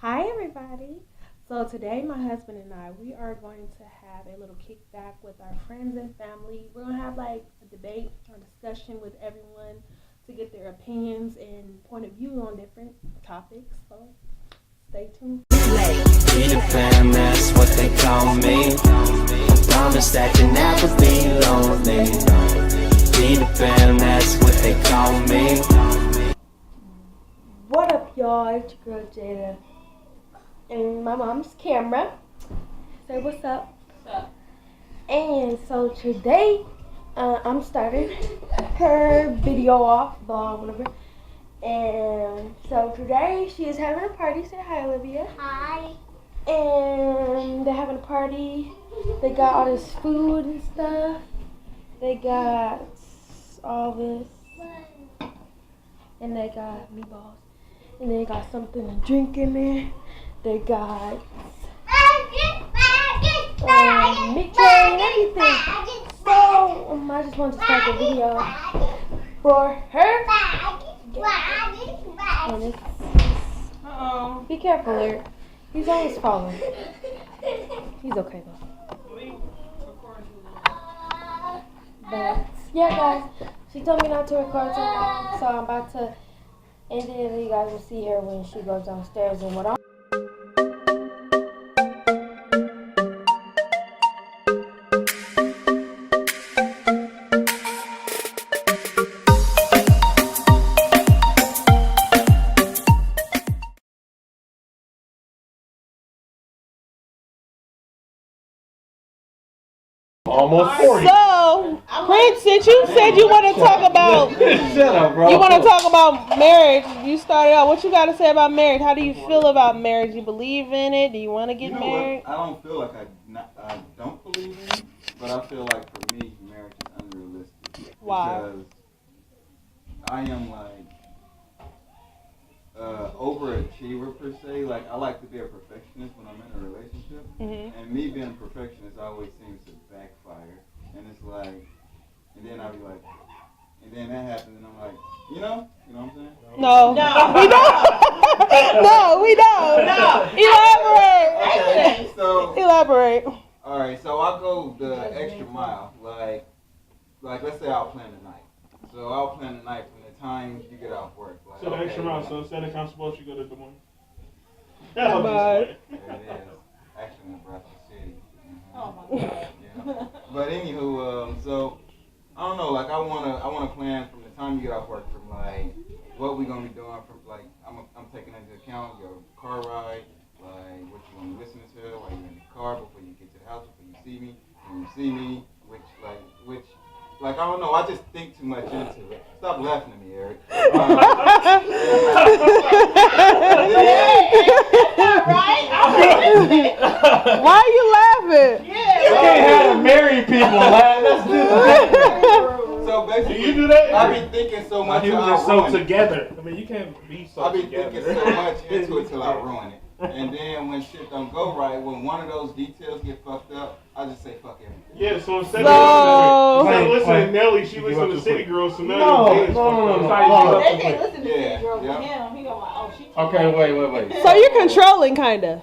Hi, everybody. So today, my husband and I, we are going to have a little kickback with our friends and family. We're gonna have like a debate or discussion with everyone to get their opinions and point of view on different topics. So stay tuned. Be the fam, that's what they call me. Promise that you never be lonely. Be the fam, that's what they call me. What up, y'all? It's your girl Jada and my mom's camera. Say what's up. What's up? And so today, I'm starting her video off, blah, whatever. And so today she is having a party. Say hi, Olivia. Hi. And they're having a party. They got all this food and stuff. They got all this. And they got meatballs. And they got something to drink in there. They got meat tray and everything. So I just wanted to start the video for her. And it's be careful, Eric. He's always falling. He's okay though. But yeah, guys, she told me not to record too long, so I'm about to end it, and you guys will see her when she goes downstairs and what I'm. Almost 40. So, Prince, since you said you want to talk about, Shut up, bro. you want to talk about marriage. You started out. What you got to say about marriage? How do you feel about marriage? You believe in it? Do you want to get married? I don't feel like I don't believe in it, but I feel like for me, marriage is unrealistic. Why? Because I am like overachiever per se. Like I like to be a perfectionist when I'm in a relationship, and me being a perfectionist always seems to backfire. And it's like, and then I'll be like, and then that happens, and I'm like, you know what I'm saying? No. We don't. No, we don't. No. Elaborate. Okay, so Elaborate. all right, so I'll go the extra mile. Like let's say I'll plan the night. So I'll plan the night from the time you get off work. Like, So the extra mile, so instead of Constable, you go to Des Moines. Bye. There it is. Actually, Nebraska City. Oh my God. Yeah. But anywho, so I don't know. Like I wanna plan from the time you get off work, from like what we gonna be doing. From like I'm taking into account your car ride, like what you gonna be listening to while you're in the car before you get to the house, before you see me, when you see me, which. Like, I don't know, I just think too much into it. Stop laughing at me, Eric. Why are you laughing? You can't have the married people laugh. That's just So basically, do you do that? I be thinking so much You till just I so ruin it. together. I mean, you can't be so I be together. thinking so much into it till I ruin it. And then when shit don't go right, when one of those details get fucked up, I just say fuck everything. Yeah, so instead No. of listening to Nelly, she listens to City Girls, so now No. your day is No. They can't listen to Yeah, this girl yeah. with him. He gonna like, oh, she. Okay, wait. So you're controlling, kind of.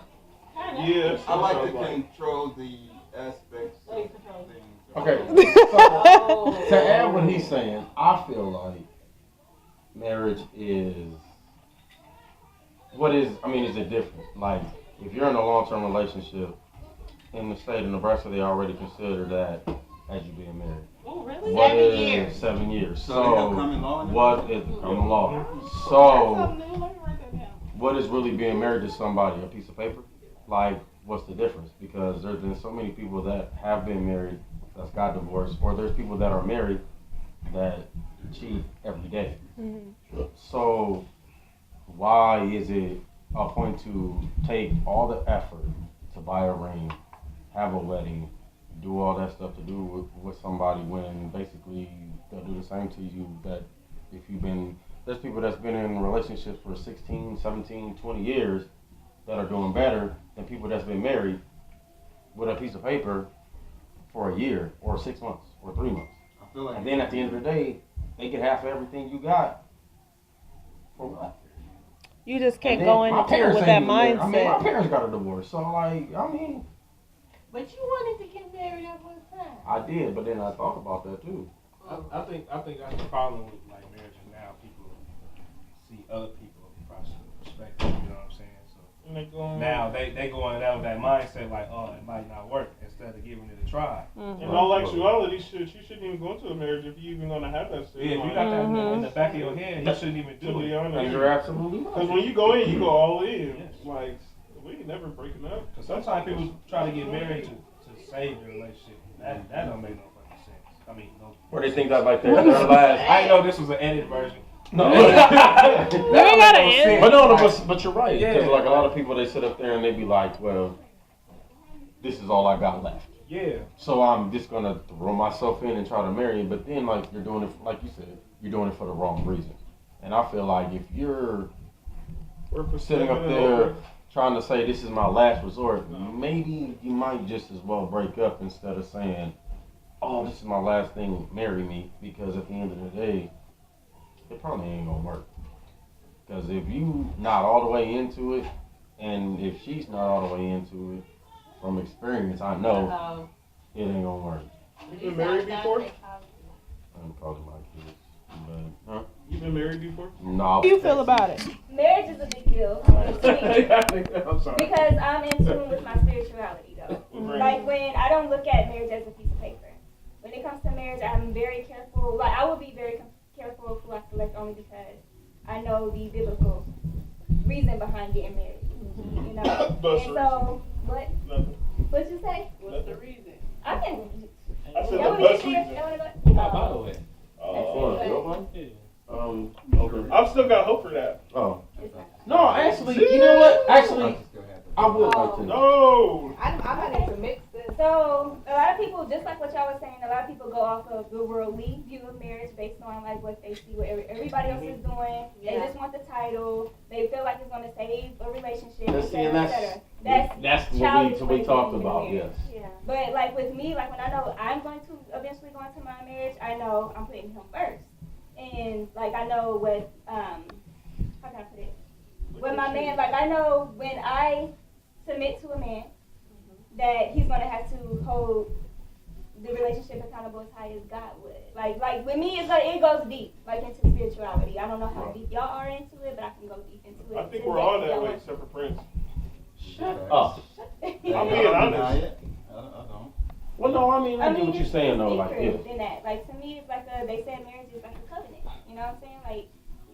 Yeah, I like to control the aspects Oh, you of control it. things. Okay. Oh. To add what he's saying, I feel like marriage is is it different? Like, if you're in a long-term relationship in the state of Nebraska, they already consider that as you being married. Oh, really? What 7 is years. 7 years? So they have common law in what is common law? That's So something new. Let me write that down. what is really being married to somebody? A piece of paper? Like, what's the difference? Because there's been so many people that have been married that's got divorced, or there's people that are married that cheat every day. So why is it a point to take all the effort to buy a ring, have a wedding, do all that stuff to do with somebody when basically they'll do the same to you? That if you've been, there's people that's been in relationships for 16, 17, 20 years that are doing better than people that's been married with a piece of paper for a year or 6 months or 3 months. I feel like And then at the end of the day, they get half of everything you got for what? You just can't And go then my into it parents with that ain't even married. I mean, my mindset. parents got a divorce, so like, I mean, But you wanted to get married at one time. I did, but then I thought about that too. I think that's the problem with like marriages now. People see other people perspective. You know what I'm saying? So And they going now they going out with that mindset like, oh, it might not work, instead of giving it a try. in all actuality, shit, you shouldn't even go into a marriage if you even gonna have that state. Yeah, if you got that in the back of your head, you shouldn't even To do be it. And honest, you're absolutely right. because when you go in, you go all in. Yes. Like we ain't never breaking up. Because sometimes people try to get married to save the relationship. That don't make no fucking sense. I mean, no. Or they think that like their last. I didn't know this was an edited version. No, You ain't gotta end. but no, but you're right. Yeah. Because like a lot of people, they sit up there and they be like, well, this is all I got left. Yeah. So I'm just gonna throw myself in and try to marry him. But then like you're doing it, like you said, you're doing it for the wrong reason. And I feel like if you're sitting up there trying to say this is my last resort, maybe you might just as well break up instead of saying, oh, this is my last thing, marry me. Because at the end of the day, it probably ain't gonna work. Because if you not all the way into it, and if she's not all the way into it, from experience, I know it ain't gonna work. You been married before? I'm probably my kids, but huh? You been married before? No. How do you feel about it? Marriage is a big deal to me I'm sorry. because I'm in tune with my spirituality though. Like when I don't look at marriage as a piece of paper. When it comes to marriage, I'm very careful. Like I will be very careful of who I select only because I know the biblical reason behind getting married. You know. And so what? Nothing. What'd you say? What's the reason? I can. I said Y'all the wanna best get serious? reason. Y'all wanna go? Oh, by the way. Okay. I've still got hope for that. Oh. It's not. No, actually, you know what? Actually, I would like to know. No. I'm gonna need to mix this. So a lot of people, just like what y'all was saying, a lot of people go off of the worldly view of marriage based on like what they see, what everybody else is doing. They Yeah. just want the title. They feel like it's gonna save a relationship, Let's see, etc., and etc. that's childish what we ways talked of about, being yes. Yeah. But like with me, like when I know I'm going to eventually go into my marriage, I know I'm putting him first, and like I know what how can I put it? With my man, like I know when I submit to a man, that he's gonna have to hold the relationship accountable as high as God would. Like with me, it goes deep, like into spirituality. I don't know how deep y'all are into it, but I can go deep into it. I think we're all that way except for Prince. Shut up. I'm being honest. I don't. Well, no, I mean, I get what you're it's saying, though. deeper Like, if, than that. Like to me, it's like they said marriage is like a covenant. You know what I'm saying? Like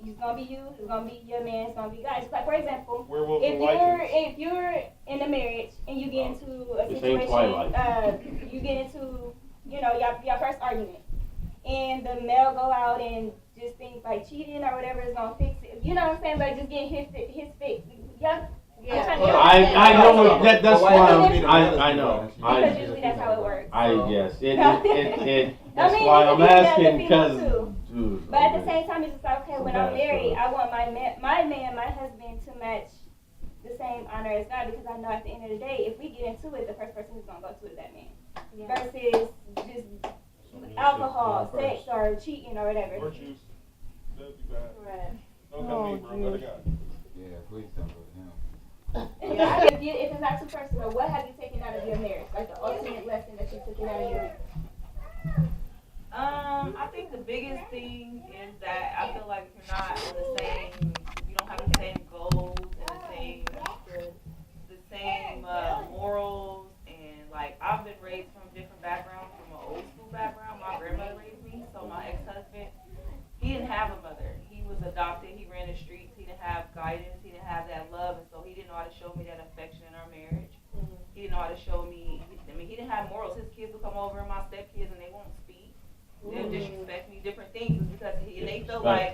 it's gonna be you, it's gonna be your man, it's gonna be God. It's like for example, Werewolves if and you're in a marriage and you get into a This ain't situation, Twilight. you get into your first argument, and the male go out and just think like cheating or whatever is gonna fix it. You know what I'm saying? Like just getting his fix. Yeah. I know that's why I know. Because usually that's how it works. Yes, it I that's mean, why it I'm could be male asking and female because. too. Dude, But at the same time, it's just like, okay, Some when I'm bad married, stuff. I want my husband to match the same honor as God, because I know at the end of the day, if we get into it, the first person who's gonna go to is that man, versus just alcohol, sex, or cheating or whatever. Or juice. That'd be bad. Right. Don't come to me, bro. Go to God. Yeah, please don't go to him. If it's not too personal, what have you taken out of your marriage? Like the ultimate lesson that you took out of your marriage? I think the biggest thing is that I feel like if you're not on the same, you don't have the same goals and the same morals, and like I've been raised from different backgrounds, from an old school background. My grandmother raised me, so my ex-husband, he didn't have a mother. He was adopted. He ran the streets. He didn't have guidance. He didn't have that love, and so he didn't know how to show me that affection in our marriage. He didn't know how to show me. I mean, he didn't have morals. His kids will come over, my stepkids, and they won't speak. They'll disrespect me, different things, because they feel like,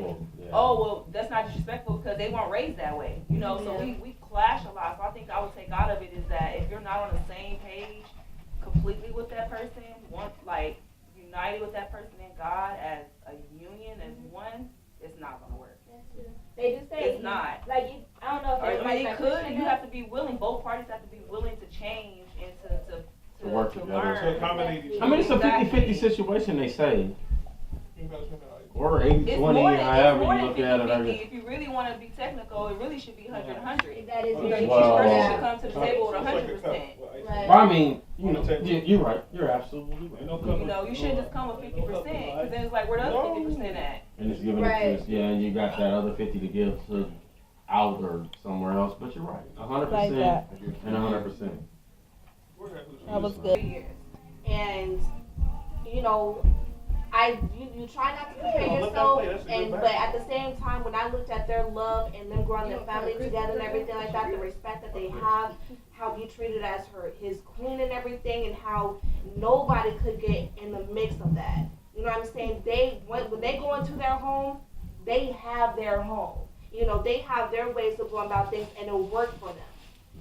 oh, well, that's not disrespectful because they weren't raised that way, you know. So we clash a lot. So I think I would take out of it is that if you're not on the same page completely with that person, united with that person in God as a union, as one, it's not gonna work. They do say It's not. Like I don't know if everybody's it like could. pushing You it. have to be willing. Both parties have to be willing to change and to work together. learn. To accommodate each I mean, it's a 50-50 situation, they say. You gotta spend that. Or 80, It's 20, more than, however it's more you than look 50, at it. 50. If you really want to be technical, it really should be 100, 100. That is Each Well, person should come to the table with 100%. Well, I mean, you know, you're right. You're absolutely right. You know, you shouldn't just come with 50%, because then it's like, where the other 50% at? And it's giving it to us, yeah, and you got that other 50 to give to out or somewhere else. But you're right, 100% Like that. and 100%. That was good. And you know, you try not to compare yourself, but at the same time, when I looked at their love and them growing their family together and everything like that, the respect that they have, how he treated as his queen and everything, and how nobody could get in the mix of that. You know what I'm saying? When they go into their home, they have their home. You know, they have their ways of going about things, and it'll work for them.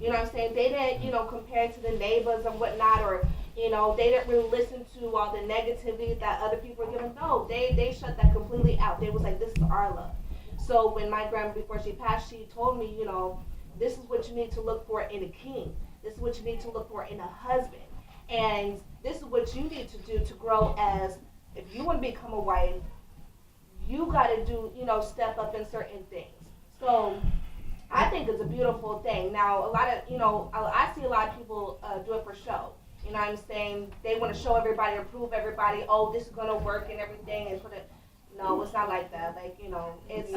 You know what I'm saying? They didn't, you know, compare to the neighbors and whatnot, or, you know, they didn't really listen to all the negativity that other people were giving. No, they shut that completely out. They was like, this is our love. So when my grandma, before she passed, she told me, you know, this is what you need to look for in a king. This is what you need to look for in a husband. And this is what you need to do to grow as, if you want to become a wife, you got to do, you know, step up in certain things. So I think it's a beautiful thing. Now, a lot of, you know, I see a lot of people do it for show. You know what I'm saying? They want to show everybody or prove everybody, oh, this is going to work and everything, and put it. No, it's not like that. Like, you know, it's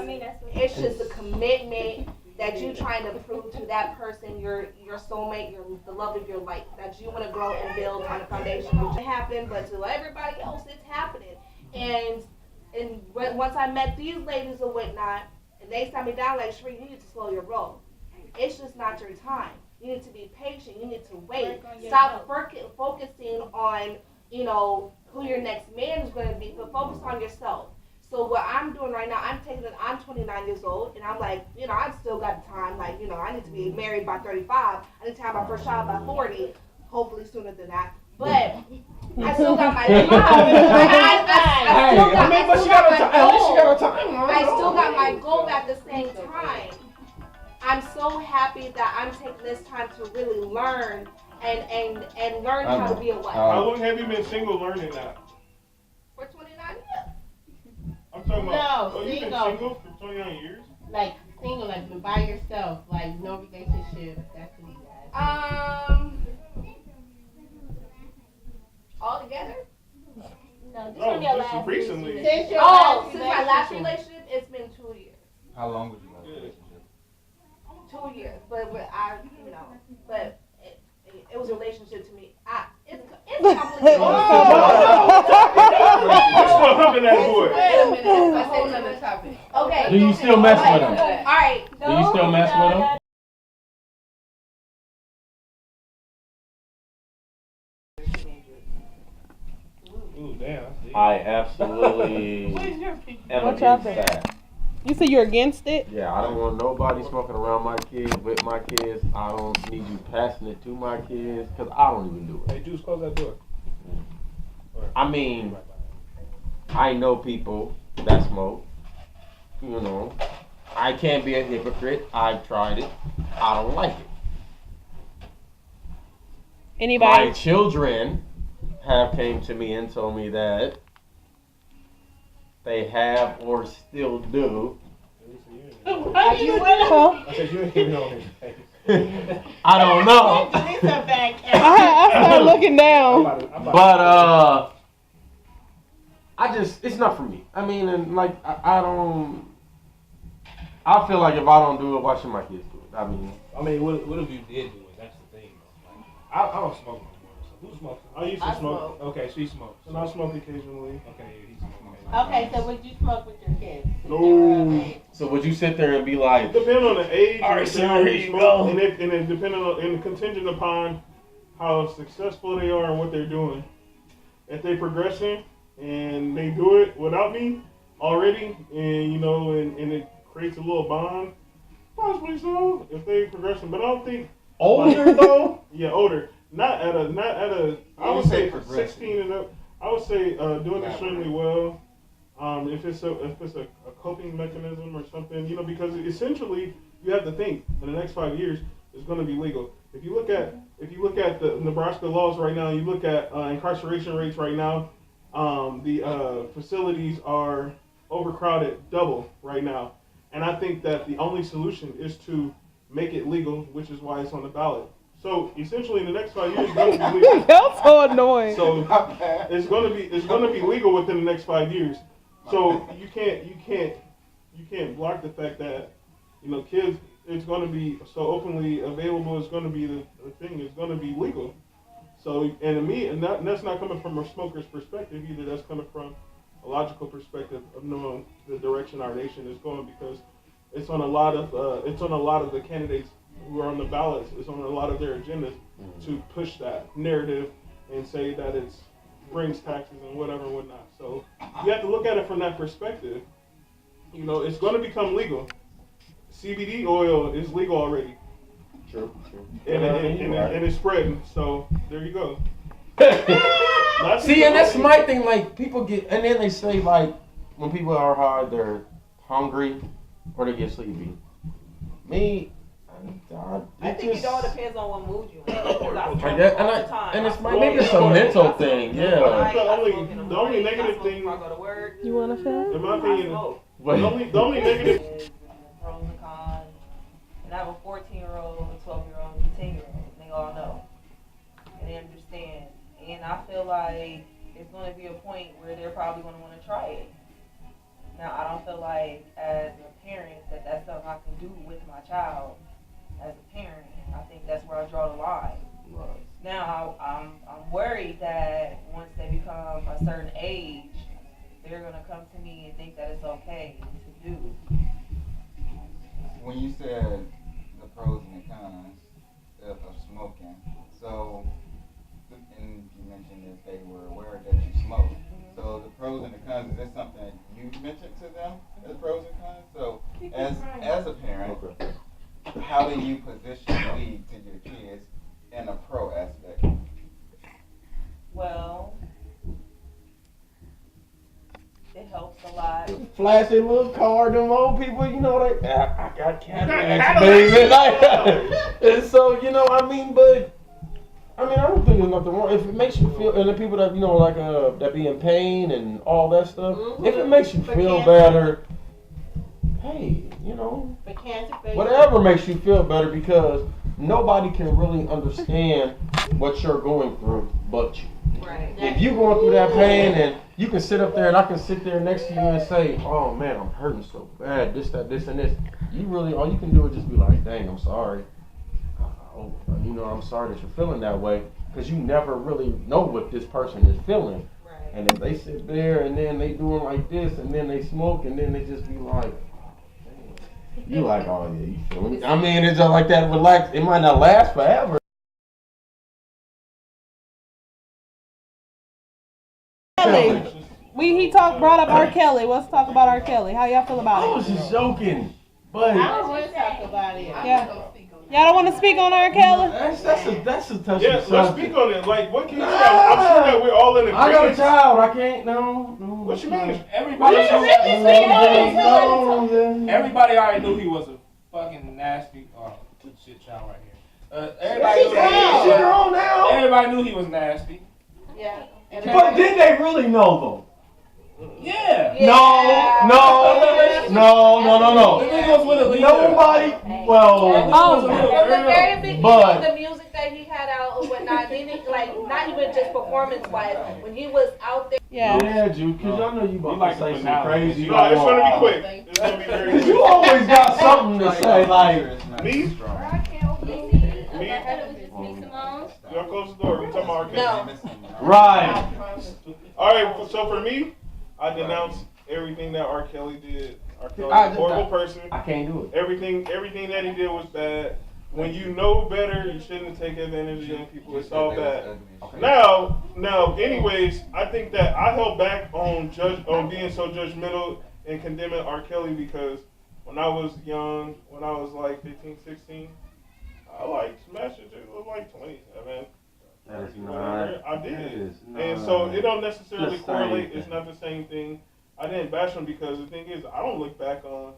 just a commitment that you're trying to prove to that person, your soulmate, the love of your life, that you want to grow and build on a foundation, which happened, but to everybody else, it's happening. And once I met these ladies or whatnot, and they sat me down like, Sheree, you need to slow your roll. It's just not your time. You need to be patient. You need to wait. Stop focusing on, you know, who your next man is going to be, but focus on yourself. So what I'm doing right now, I'm 29 years old, and I'm like, you know, I've still got time. Like, you know, I need to be married by 35. I need to have my first child by 40, hopefully sooner than that. But I still got my time. I still got my goal at the same time. I'm so happy that I'm taking this time to really learn and learn how to be a wife. How long have you been single learning that? For 29 years. I'm talking about, No, you've been single. single for 29 years? Like single, like been by yourself, like no relationship. That's what he has. All together? No, just Oh, from your just last recently. Since your Since my last relationship, it's been 2 years. How long was your last relationship? 2 years, but I, you know, but it was a relationship to me. It's complicated. What happened to that boy? Wait a minute, that's a whole nother topic. Okay. Do you still mess with him? All right. Do you still mess with him? Ooh, damn. I absolutely am What's against happening? that. You say you're against it? Yeah, I don't want nobody smoking around my kids, with my kids. I don't need you passing it to my kids, because I don't even do it. Hey, Juice, close that door. I mean, I know people that smoke, you know. I can't be a hypocrite. I've tried it. I don't like it. Anybody? My children have came to me and told me that they have or still do. Are you with him? Huh? I said you ain't even on his face. I don't know. It's a back. I started looking down. But it's not for me. I mean, and like I don't. I feel like if I don't do it, why should my kids do it? I mean, what if you did do it? That's the thing, though. Like, I don't smoke no more. So who smokes? I used to smoke. Okay, she smokes. And I smoke occasionally. Okay, yeah, he smokes. Okay, so would you smoke with your kids? No. so would you sit there and be like, It depends on the age. All right, and sir, how here you you smoke, go. And it depending on, and contingent upon how successful they are and what they're doing. If they're progressing and they do it without me already, and you know, and it creates a little bond, possibly so. If they progressing, but I don't think older though? Yeah, older. Not at a. I would say 16 and up. I would say doing extremely well. If it's a coping mechanism or something, you know, because essentially you have to think in the next 5 years it's going to be legal. If you look at the Nebraska laws right now, you look at incarceration rates right now. The facilities are overcrowded double right now. And I think that the only solution is to make it legal, which is why it's on the ballot. So essentially, in the next 5 years, it's going to be legal. That's so annoying. So it's going to be legal within the next 5 years. So you can't block the fact that, you know, kids, it's going to be so openly available. It's going to be the thing. It's going to be legal. So, and to me, and that's not coming from a smoker's perspective either. That's coming from a logical perspective of knowing the direction our nation is going, because it's on a lot of the candidates who are on the ballots. It's on a lot of their agendas to push that narrative and say that it brings taxes and whatever and whatnot. So you have to look at it from that perspective. You know, it's going to become legal. CBD oil is legal already. True. And it's spreading. So there you go. See, and that's my thing. Like, people get, and then they say, like, when people are hard, they're hungry or they get sleepy. Me, I think it all depends on what mood you're in. And it's maybe it's a mental thing. Yeah. The only negative thing. I go to work. You want to film? In my opinion, the only negative. Pros and cons. And I have a 14-year-old, a 12-year-old, and a 10-year-old. They all know. And they understand. And I feel like it's going to be a point where they're probably going to want to try it. Now, I don't feel like, as a parent, that that's something I can do with my child. As a parent, I think that's where I draw the line. Right. Now, I'm worried that once they become a certain age, they're going to come to me and think that it's okay to do. When you said the pros and the cons of smoking, so, and you mentioned that they were aware that you smoke. So the pros and the cons, is that something that you mentioned to them, the pros and cons? So as a parent, how do you position weed to your kids in a pro aspect? Well, it helps a lot. Flash their little card, them old people, you know, like, I got Cadillacs, baby. Like, and so, you know, I mean, but, I don't think there's nothing wrong. If it makes you feel, and the people that, you know, like, that be in pain and all that stuff, if it makes you feel better, hey, you know, whatever makes you feel better, because nobody can really understand what you're going through but you. Right. If you're going through that pain, and you can sit up there and I can sit there next to you and say, oh man, I'm hurting so bad, this, that, this, and this. You really, all you can do is just be like, dang, I'm sorry. You know, I'm sorry that you're feeling that way, because you never really know what this person is feeling. Right. And if they sit there and then they doing like this and then they smoke and then they just be like, you like, oh yeah, you feeling me? I mean, it's just like that, relax. It might not last forever. He brought up R.Kelly. Let's talk about R.Kelly. How y'all feel about it? I was just joking, but I don't want to talk about it. Yeah. Y'all don't want to speak on R.Kelly? That's a touchy Yeah, subject. let's speak on it. Like, what can you say? I'm sure that we're all in agreement. I got a child. I can't. No. What you mean? Everybody already knew he was a fucking nasty shit child right here. Everybody knew he was nasty. Yeah. But did they really know though? Yeah. No. The nigga was with a leader. Nobody. Well. From the very beginning, But the music that he had out and whatnot, like not even just performance-wise, when he was out there. Yeah, Jude, because y'all know you about to say some crazy. No, it's going to be quick. It's going to be very quick. You always got something to say, like me. Y'all close the door. We're talking about R.Kelly. Right. All right. So for me, I denounce everything that R. Kelly did. R. Kelly is a horrible person. I can't do it. Everything that he did was bad. When you know better, you shouldn't take advantage of young people. It's all bad. Now, anyways, I think that I held back on being so judgmental and condemning R. Kelly, because when I was young, when I was like 15, 16, I like smashing chicks. I was like 27. That is not. I did. And so it don't necessarily correlate. It's not the same thing. I didn't bash them, because the thing is, I don't look back on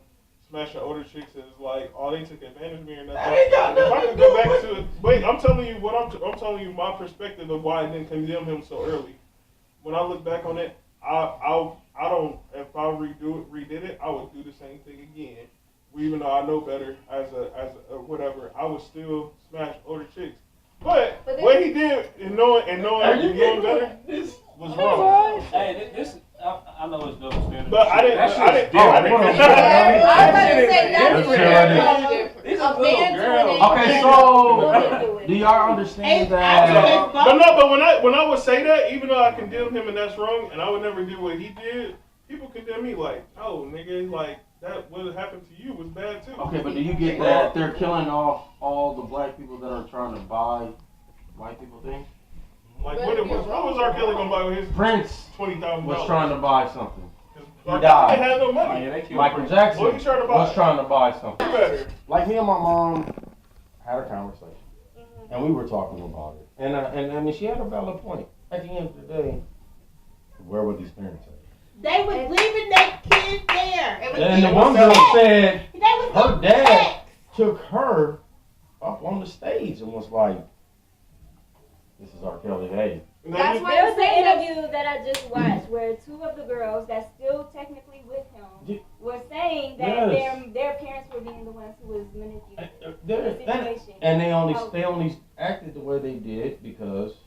smashing older chicks as like, oh, they took advantage of me or nothing. If I could go back to it, wait, I'm telling you my perspective of why I didn't condemn him so early. When I look back on it, I don't. If I redid it, I would do the same thing again. Even though I know better as a whatever, I would still smash older chicks. But what he did and knowing better was wrong. Hey, this I know it's double standard. But I didn't. Okay, so do y'all understand that? But when I would say that, even though I condemn him and that's wrong, and I would never do what he did, people condemn me like, oh nigga, like that what happened to you was bad too. Okay, but do you get that they're killing off all the black people that are trying to buy white people things? Like what was R.Kelly gonna buy with his Prince $20,000? was trying to buy something. He R. died. Kelly had no money. Michael Jackson What he trying to buy? was trying to buy something. Better. Like me and my mom had a conversation, and we were talking about it, and I mean she had a valid point. At the end of the day, where were these parents at? They was leaving their kids there. And the one girl said her dad took her up on the stage and was like, "This is R.Kelly, hey." That's why there was an interview that I just watched where two of the girls that's still technically with him were saying that their parents were being the ones who was manipulating the situation. And they only acted the way they did because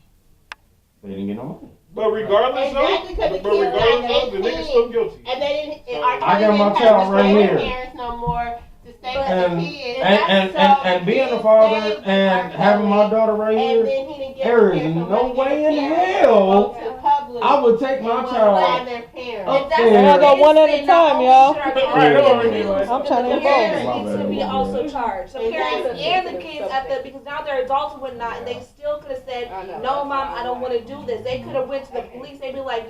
they didn't get no money. But regardless of, the nigga's still guilty. And they didn't. I got my child right here. Parents no more. And being a father and having my daughter right here, there is no way in hell I would take my child up there. I go one at a time, y'all. I'm trying to get both. Needs to be also charged. The parents and the kids because now they're adults and whatnot, and they still could have said, "No, mom, I don't want to do this." They could have went to the police. They'd be like,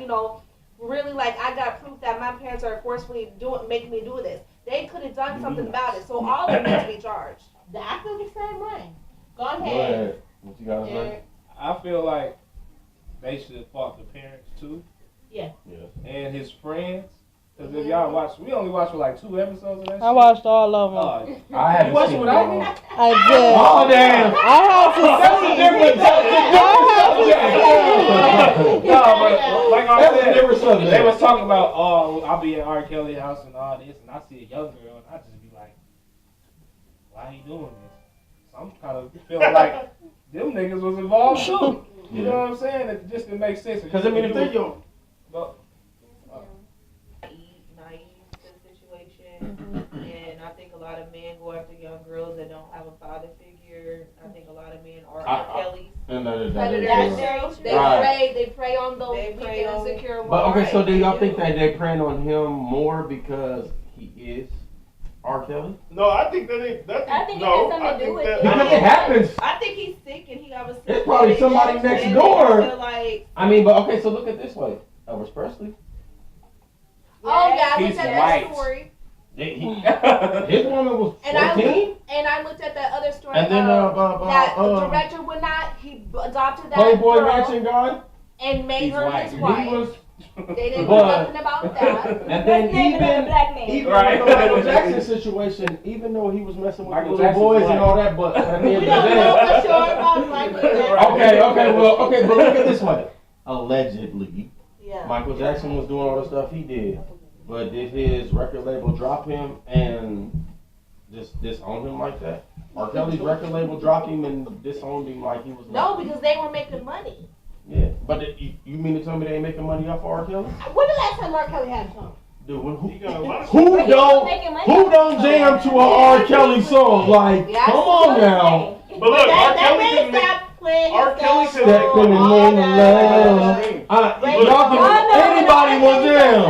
really, like I got proof that my parents are forcefully making me do this. They could have done something about it. So all of them need to be charged. I feel the same way. Go ahead. Go ahead. What you got to say? I feel like they should fault the parents too. Yeah. And his friends. Because if y'all watch, we only watched for like 2 episodes of that shit. I watched all of them. I haven't watched seen it without me? I did. Oh, damn. I had to see. No, but like I said, they was talking about, I'll be at R.Kelly's house and all this, and I see a young girl, and I just be like, why he doing this? So I'm kind of feeling like them niggas was involved too. You know what I'm saying? It just didn't make sense. Because I mean, if they're young. Naive to the situation, and I think a lot of men go after young girls that don't have a father figure. I think a lot of men are R.Kelly's. They prey on those insecure ones. But okay, so do y'all think that they preying on him more because he is R. Kelly? No, I think that it has something to do with it. Because it happens. I think he's sick and he got a sick. It's probably somebody next door. Like, I mean, but okay, so look at it this way. Elvis Presley. Oh yeah, I he's looked at white. that story. His woman was 14. And I looked at that other story. And then that the director would not. He adopted that Playboy girl Mansion guy and made her his He wife. was. They didn't do nothing about that. And then even right. with the Michael Jackson situation, even though he was messing with Michael little Jackson's boys black. and all that, but at the end We of the don't know day, for sure about Michael Jackson. okay, but look at it this way. Allegedly, Yeah. Michael Jackson was doing all the stuff he did, but did his record label drop him and just disown him like that? R. Kelly's record label dropped him and disowned him like he was. No, because they were making money. Yeah, but you mean to tell me they ain't making money off R. Kelly? When the last time R. Kelly had a song? Dude, who don't jam to a R. Kelly song? Like, come on now. But look, R. Kelly didn't make. R. Kelly could anybody will jam.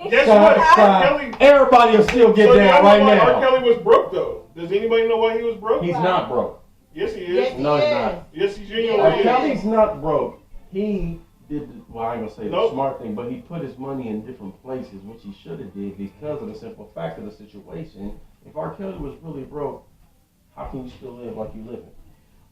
Guess what? R. Kelly. Everybody will still get down right now. R. Kelly was broke though. Does anybody know why he was broke? He's not broke. Yes, he is. No, he's not. Yes, he's genuinely R. Kelly's not broke. He did, I ain't gonna say Nope. the smart thing, but he put his money in different places, which he should have did because of the simple fact of the situation. If R. Kelly was really broke, how can you still live like you living?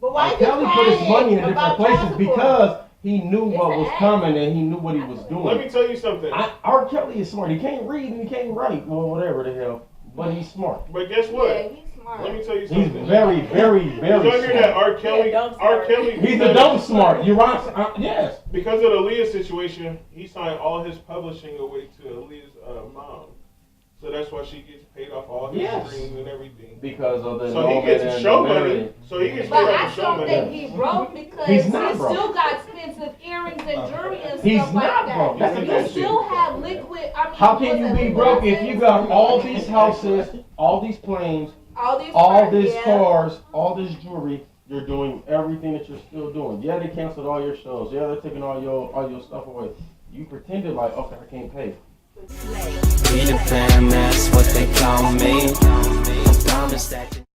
But why R. Kelly put his money in different places because he knew what was coming and he knew what he was doing. Let me tell you something. R. Kelly is smart. He can't read and he can't write, well, whatever the hell, but he's smart. But guess what? Yeah, he's smart. Let me tell you He's something. very, very, very Did you hear that smart. R. Kelly? Yeah, dumb R. smart. Kelly. He's a dumb smart. You're right. Yes. Because of the Aaliyah situation, he signed all his publishing away to Aaliyah's mom. So that's why she gets paid off all his Yes. streams and everything. Because of the So he gets show money. So he gets But paid I off show don't money. think he broke because He's he not broke. still got expensive earrings and jewelry and He's stuff not like broke. that. That's the You thing. still have liquid. I mean, How can was you it be liquid broke if assets? you got all these houses, all these planes, all these all cars, this yeah. cars, all this jewelry? You're doing everything that you're still doing. Yeah, they canceled all your shows. Yeah, they're taking all your stuff away. You pretended like, okay, I can't pay. Be the fam, that's what they call me. I promise that.